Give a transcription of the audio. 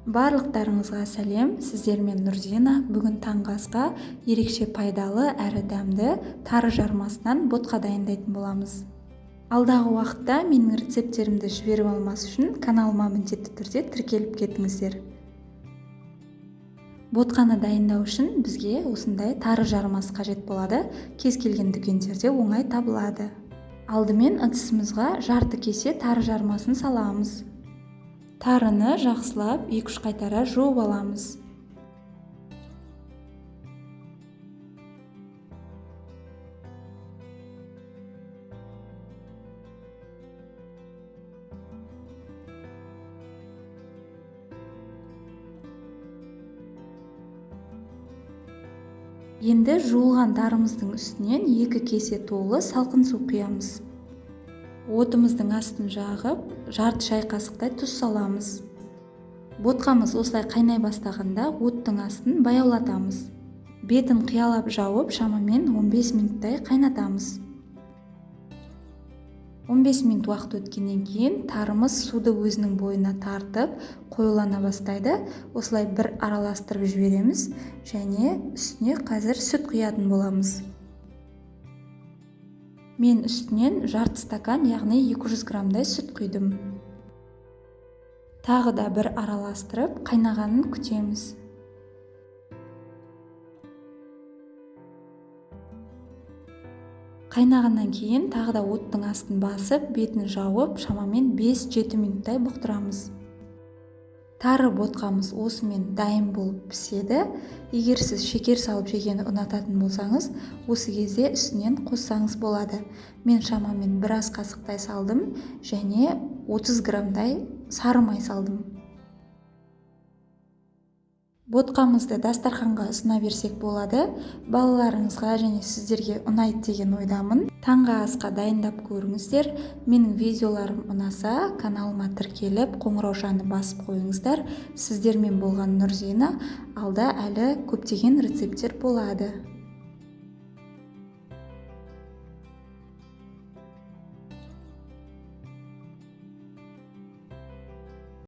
Барлықтарыңызға сәлем, сіздермен Нұрзина. Бүгін таңғы асқа ерекше пайдалы әрі дәмді тары жармасынан ботқа дайындайтын боламыз. Алдағы уақытта менің рецепттерімді жіберіп алмас үшін каналыма міндетті түрде тіркеліп кетіңіздер. Ботқаны дайындау үшін бізге осындай тары жармасы қажет болады. Кез келген дүкендерде оңай табылады. Алдымен ыдысымызға жарты кесе тары жармасын саламыз. Тарыны жақсылап 2-3 қайтара жуып аламыз. Енді жуылған тарымыздың үстінен 2 кесе толы салқын су құямыз. Отымыздың астын жағып, жарты шай қасықтай тұз саламыз. Ботқамыз осылай қайнай бастағанда оттың астын баяулатамыз. Бетін қиялап жауып, шамамен 15 минуттай қайнатамыз. 15 минут уақыт өткеннен кейін тарымыз суды өзінің бойына тартып, қоюлана бастайды. Осылай бір араластырып жібереміз және үстіне қазір сүт құятын боламыз. Мен үстінен жарты стакан, яғни 200 граммдай сүт құйдым. Тағы да бір араластырып, қайнағанын күтеміз. Қайнағаннан кейін тағы да оттың астын басып, бетін жауып, шамамен 5-7 минуттай бұқтырамыз. Тары ботқамыз осымен дайын болып піседі. Егер сіз шекер салып жегені ұнататын болсаңыз, осы кезде үстінен қоссаңыз болады. Мен шамамен 1 ас қасықтай салдым және 30 граммдай сары май салдым. Ботқамызды дастарханға ұсына берсек болады. Балаларыңызға және сіздерге ұнайды деген ойдамын. Таңғы асқа дайындап көріңіздер. Менің видеоларым ұнаса, каналыма тіркеліп, қоңыраушаны басып қойыңыздар. Сіздермен болған Нұрзина. Алда әлі көптеген рецепттер болады.